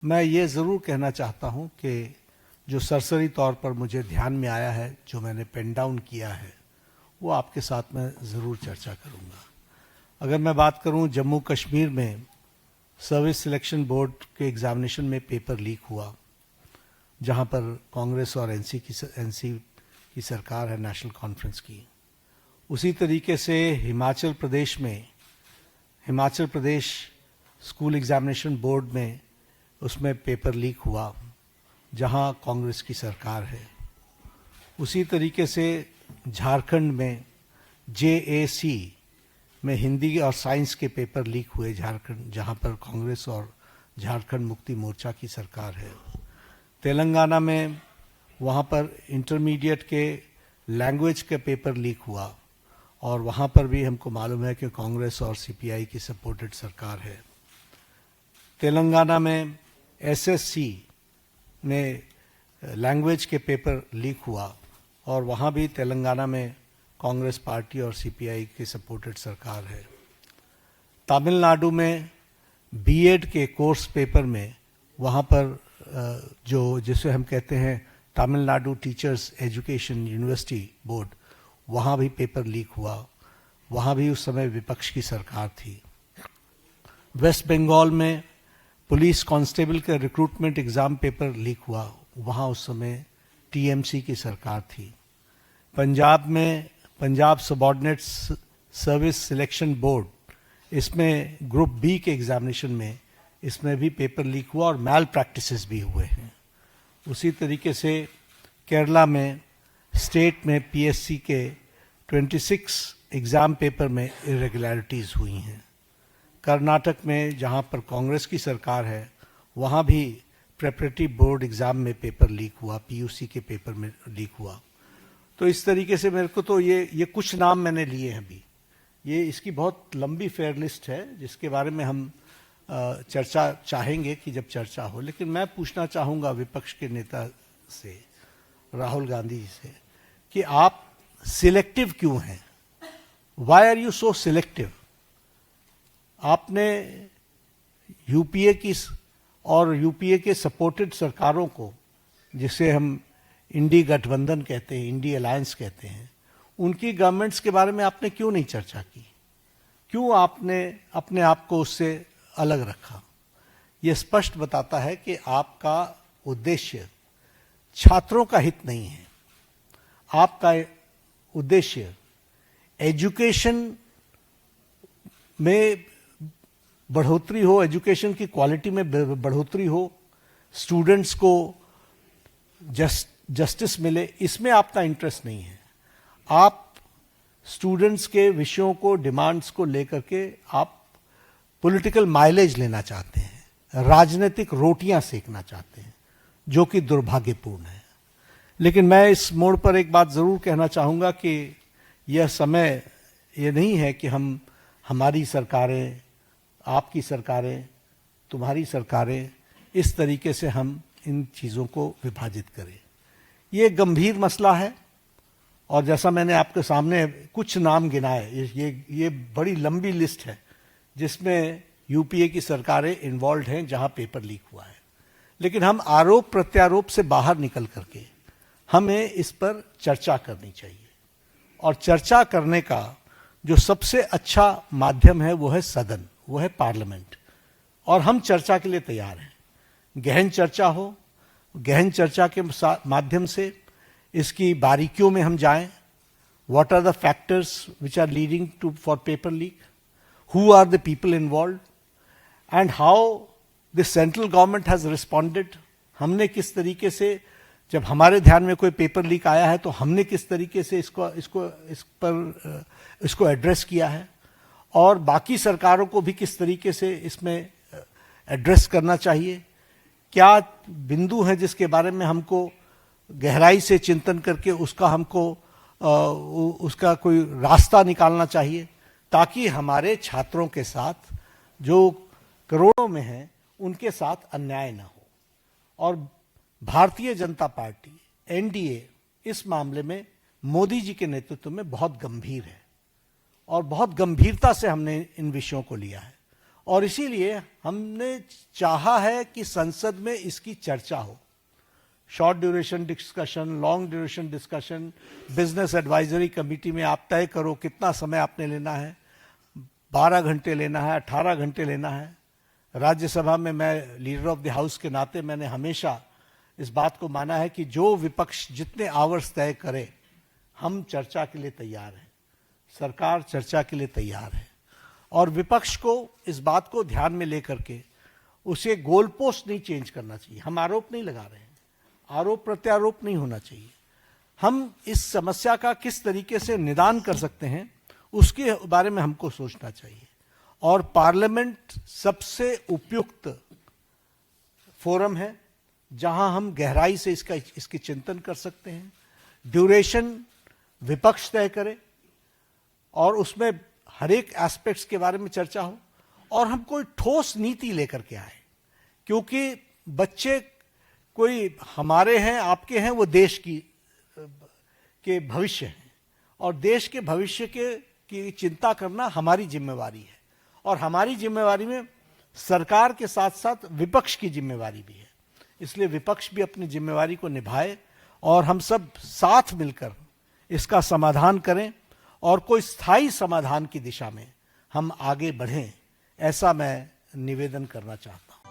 मैं ये ज़रूर कहना चाहता हूँ कि जो सरसरी तौर पर मुझे ध्यान में आया है, जो मैंने पेन डाउन किया है, वो आपके साथ मैं ज़रूर चर्चा करूँगा। अगर मैं बात करूँ जम्मू कश्मीर में सर्विस सिलेक्शन बोर्ड के एग्ज़ामिनेशन में पेपर लीक हुआ, जहाँ पर कांग्रेस और एनसी की सरकार है, नेशनल कॉन्फ्रेंस की। उसी तरीके से Himachal Pradesh school examination board में उसमें पेपर लीक हुआ, जहां कांग्रेस की सरकार है। उसी तरीके से झारखंड में JAC में हिंदी और साइंस के पेपर लीक हुए झारखंड, जहां पर कांग्रेस और झारखंड मुक्ति मोर्चा की सरकार है। तेलंगाना में वहां पर इंटरमीडिएट के लैंग्वेज के पेपर लीक हुआ और वहां पर भी हमको मालूम है कि कांग्रेस और CPI की सपोर्टेड सरकार है। तेलंगाना में SSC में लैंग्वेज के पेपर लीक हुआ और वहाँ भी तेलंगाना में कांग्रेस पार्टी और CPI की सपोर्टेड सरकार है। तमिलनाडु में B.Ed के कोर्स पेपर में वहाँ पर जिसे हम कहते हैं Tamil Nadu teachers education university board, वहाँ भी पेपर लीक हुआ। वहाँ भी उस समय विपक्ष की सरकार थी। वेस्ट बंगाल में पुलिस कांस्टेबल का रिक्रूटमेंट एग्ज़ाम पेपर लीक हुआ, वहाँ उस समय TMC की सरकार थी। पंजाब में Punjab subordinate service selection board, इसमें ग्रुप B के एग्ज़ामिनेशन में इसमें भी पेपर लीक हुआ और मैल प्रैक्टिसेस भी हुए हैं। उसी तरीके से केरला में स्टेट में PSC के 26 एग्ज़ाम पेपर में इरेगुलरिटीज़ हुई हैं। कर्नाटक में जहां पर कांग्रेस की सरकार है, वहां भी प्रेपरेटरी बोर्ड एग्ज़ाम में पेपर लीक हुआ, PUC के पेपर में लीक हुआ। तो इस तरीके से मेरे को तो ये कुछ नाम मैंने लिए हैं अभी। ये इसकी बहुत लंबी फेयर लिस्ट है, जिसके बारे में हम चर्चा चाहेंगे कि जब चर्चा हो। लेकिन मैं पूछना चाहूँगा विपक्ष के नेता से, राहुल गांधी जी से, कि आप सिलेक्टिव क्यों हैं? Why are you so selective? आपने UPA की और UPA के सपोर्टेड सरकारों को, जिसे हम इंडी गठबंधन कहते हैं, इंडी अलायंस कहते हैं, उनकी गवर्नमेंट्स के बारे में आपने क्यों नहीं चर्चा की? क्यों आपने अपने आप को उससे अलग रखा? यह स्पष्ट बताता है कि आपका उद्देश्य छात्रों का हित नहीं है। आपका उद्देश्य एजुकेशन में बढ़ोतरी हो, एजुकेशन की क्वालिटी में बढ़ोतरी हो, स्टूडेंट्स को जस्टिस मिले, इसमें आपका इंटरेस्ट नहीं है। आप स्टूडेंट्स के विषयों को, डिमांड्स को लेकर के आप पॉलिटिकल माइलेज लेना चाहते हैं, राजनीतिक रोटियां सेकना चाहते हैं, जो कि दुर्भाग्यपूर्ण है। लेकिन मैं इस मोड़ पर एक बात जरूर कहना चाहूँगा कि यह समय ये नहीं है कि हमारी सरकारें, आपकी सरकारें, तुम्हारी सरकारें, इस तरीके से हम इन चीज़ों को विभाजित करें। ये गंभीर मसला है और जैसा मैंने आपके सामने कुछ नाम गिनाए, ये बड़ी लंबी लिस्ट है जिसमें UPA की सरकारें इन्वॉल्व हैं, जहां पेपर लीक हुआ है। लेकिन हम आरोप प्रत्यारोप से बाहर निकल करके हमें इस पर चर्चा करनी चाहिए, और चर्चा करने का जो सबसे अच्छा माध्यम है वो है सदन, वो है पार्लियामेंट। और हम चर्चा के लिए तैयार हैं। गहन चर्चा हो, गहन चर्चा के माध्यम से इसकी बारीकियों में हम जाएं। What are the factors which are leading to for paper leak, who are the people involve, and how the central government has responded. हमने किस तरीके से, जब हमारे ध्यान में कोई पेपर लीक आया है तो हमने किस तरीके से इसको एड्रेस किया है, और बाकी सरकारों को भी किस तरीके से इसमें एड्रेस करना चाहिए। क्या बिंदु हैं जिसके बारे में हमको गहराई से चिंतन करके उसका कोई रास्ता निकालना चाहिए, ताकि हमारे छात्रों के साथ, जो करोड़ों में हैं, उनके साथ अन्याय ना हो। और भारतीय जनता पार्टी, NDA, इस मामले में मोदी जी के नेतृत्व में बहुत गंभीर है और बहुत गंभीरता से हमने इन विषयों को लिया है। और इसीलिए हमने चाहा है कि संसद में इसकी चर्चा हो। Short duration discussion, long duration discussion, business advisory committee में आप तय करो कितना समय आपने लेना है, 12 घंटे लेना है, 18 घंटे लेना है। राज्यसभा में मैं लीडर ऑफ द हाउस के नाते मैंने हमेशा इस बात को माना है कि जो विपक्ष जितने आवर्स तय करे, हम चर्चा के लिए तैयार हैं, सरकार चर्चा के लिए तैयार है। और विपक्ष को इस बात को ध्यान में लेकर के उसे गोल पोस्ट नहीं चेंज करना चाहिए। हम आरोप नहीं लगा रहे हैं, आरोप प्रत्यारोप नहीं होना चाहिए। हम इस समस्या का किस तरीके से निदान कर सकते हैं उसके बारे में हमको सोचना चाहिए। और पार्लियामेंट सबसे उपयुक्त फोरम है जहां हम गहराई से इसकी चिंतन कर सकते हैं। ड्यूरेशन विपक्ष तय करे और उसमें हर एक एस्पेक्ट्स के बारे में चर्चा हो और हम कोई ठोस नीति लेकर के आए, क्योंकि बच्चे कोई हमारे हैं, आपके हैं, वो देश के भविष्य हैं और देश के भविष्य की चिंता करना हमारी जिम्मेवारी है। और हमारी जिम्मेवारी में सरकार के साथ साथ विपक्ष की जिम्मेवारी भी है। इसलिए विपक्ष भी अपनी जिम्मेवारी को निभाए और हम सब साथ मिलकर इसका समाधान करें और कोई स्थायी समाधान की दिशा में हम आगे बढ़ें, ऐसा मैं निवेदन करना चाहता हूं।